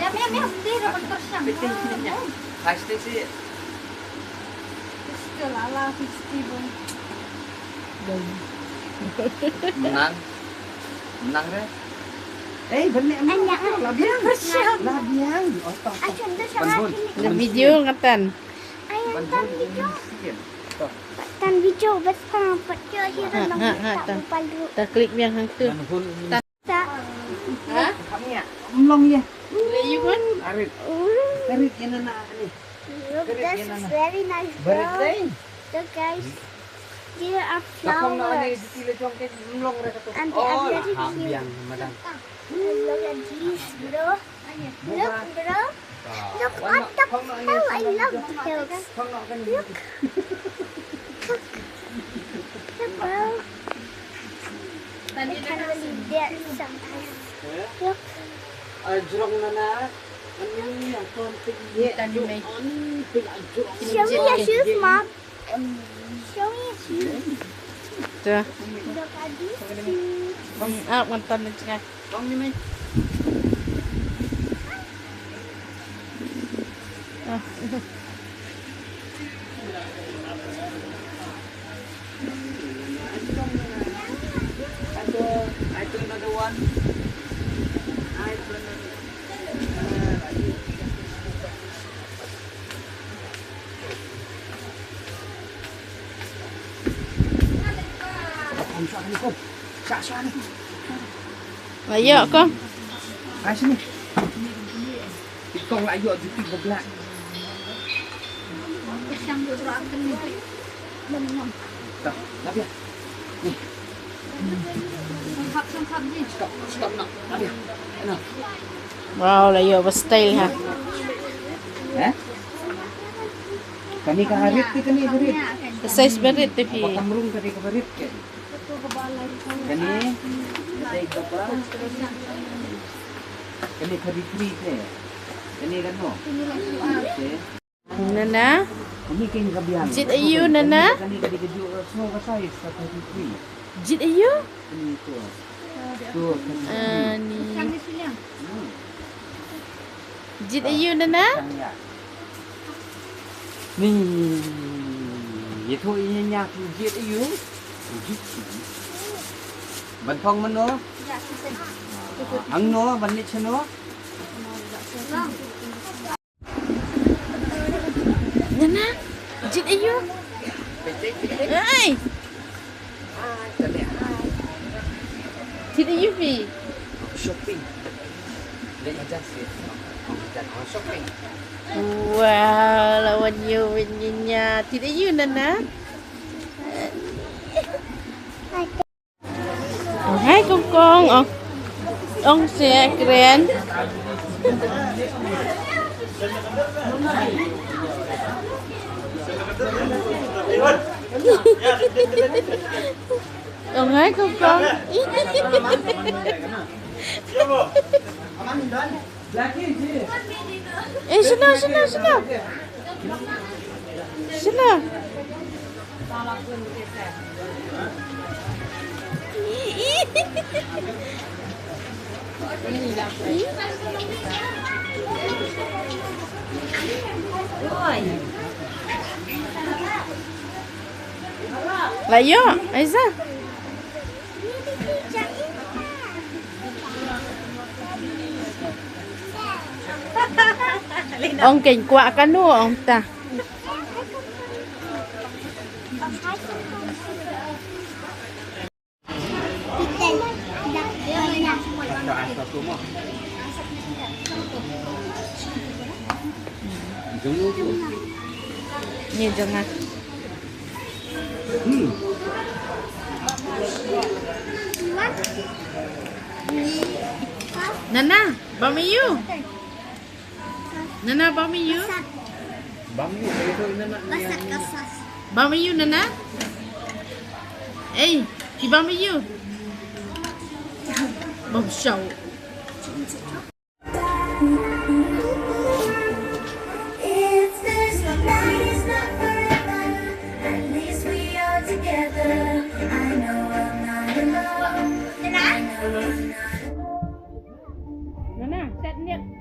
Mia, sendiri dapat tersiang. Pasti sih. Lala festival. Menang. Menang deh. Benek labiang. Labiang di otak. Ada video ngatan. Tan video besar pecah hiran tak palu. Ta klik yang hang tu. Tak. Ha? Kami ya. Melong ya. Layu kan? Arit. Arit yang anak ni. Look, this is very nice. Berit. Look guys. Here are Lakong na ni flowers. sila jong kay melong ra kato. And they are very cute. Habiang madam. Look at these, bro. Look, bro. Look at the hill. I love the hills. Look. Look, bro. I can't believe there sometimes. Look. Jurong na na. Ano yung konting Tani may. Show me your shoes, Mom. Show me your shoes. Tu. Look at these shoes. Mantan na cakap. Bang ni may. Ito another one. Layak kau. Sini. Tikong layak di tiga belas. Yang bergerakkan ni. Tak, tapi ya. Sangkap ni. Stop nak. Tapi ya. Enak. Wow, layak berstyle ha. Kani ka harit ti kani harit. Size berit tapi. Pakamrung kani ka harit ke. Kani tay ka pa. Kani ka free ke. Kani kan mo. Okay. Nana, Kani kay gabihan. jit ayu nana. Kani ka digaju small ka size sa 33. Jit ayu. Kani tu. Tu Ni. Yang di sini. Jit ayu nana. Ni. Itu ini nyak jit ayu. Jit. Ban phong man no. Ang no ban ni chno. Nana, jit ayu. Ai. Jit ayu pi. Shopping. Dia aja sih. Jangan shopping. Wow, lawan you winnya. Jit ayu nana. Hai kongkong. Ông sẽ keren. Ông hai kongkong. Sana. Sana. Layo, Aizza. Ông kỉnh quạ cá nua ông ta. Nhìn jangan. Nana, bamiyu. Nana, bamiyu. Bamiyu itu nana. Bamiyu, Nana. Eh, si bamiyu. Bom show. Nana, set niệm.